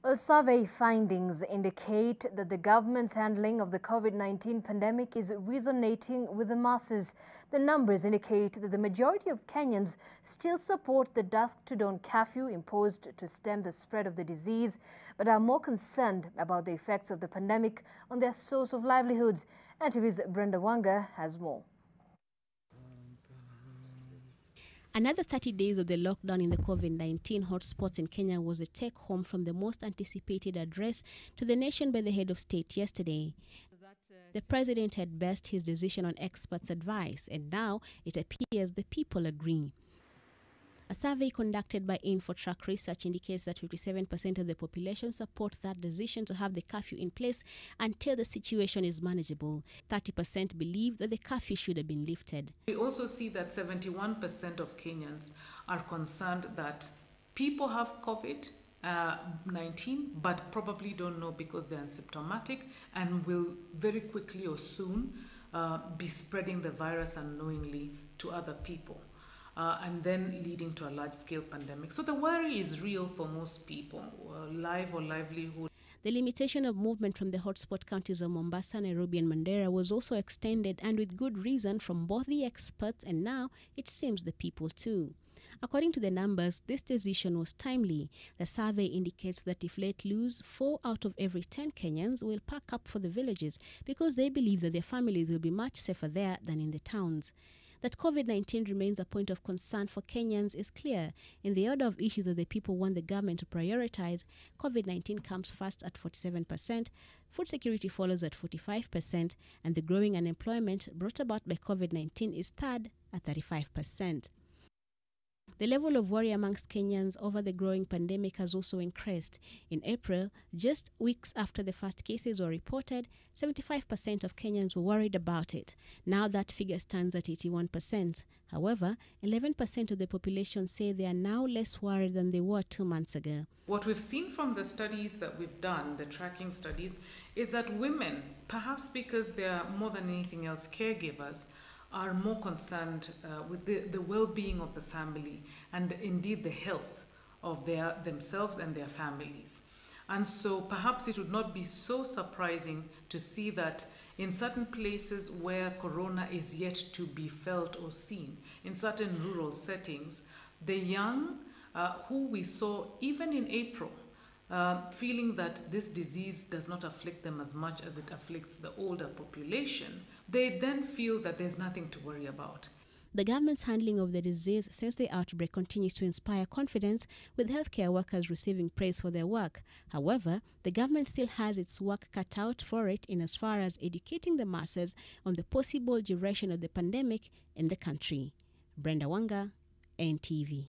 Well, survey findings indicate that the government's handling of the COVID-19 pandemic is resonating with the masses. The numbers indicate that the majority of Kenyans still support the dusk to dawn curfew imposed to stem the spread of the disease, but are more concerned about the effects of the pandemic on their source of livelihoods. NTV's Brenda Wanga has more. Another 30 days of the lockdown in the COVID-19 hotspots in Kenya was a take-home from the most anticipated address to the nation by the head of state yesterday. The president had based his decision on experts' advice, and now it appears the people agree. A survey conducted by InfoTrack Research indicates that 57% of the population support that decision to have the curfew in place until the situation is manageable. 30% believe that the curfew should have been lifted. We also see that 71% of Kenyans are concerned that people have COVID-19 but probably don't know because they're asymptomatic and will very quickly or soon be spreading the virus unknowingly to other people. And then leading to a large-scale pandemic. So the worry is real for most people, life or livelihood. The limitation of movement from the hotspot counties of Mombasa, Nairobi and Mandera was also extended, and with good reason, from both the experts and now it seems the people too. According to the numbers, this decision was timely. The survey indicates that if let loose, 4 out of every 10 Kenyans will pack up for the villages because they believe that their families will be much safer there than in the towns. That COVID-19 remains a point of concern for Kenyans is clear. In the order of issues that the people want the government to prioritize, COVID-19 comes first at 47%, food security follows at 45%, and the growing unemployment brought about by COVID-19 is third at 35%. The level of worry amongst Kenyans over the growing pandemic has also increased. In April, just weeks after the first cases were reported, 75% of Kenyans were worried about it. Now that figure stands at 81%. However, 11% of the population say they are now less worried than they were 2 months ago. What we've seen from the studies that we've done, the tracking studies, is that women, perhaps because they are more than anything else caregivers, are more concerned with the well-being of the family and indeed the health of themselves and their families. And so perhaps it would not be so surprising to see that in certain places where corona is yet to be felt or seen, in certain rural settings, the young who we saw even in April, feeling that this disease does not afflict them as much as it afflicts the older population, they then feel that there's nothing to worry about. The government's handling of the disease since the outbreak continues to inspire confidence, with healthcare workers receiving praise for their work. However, the government still has its work cut out for it in as far as educating the masses on the possible duration of the pandemic in the country. Brenda Wanga, NTV.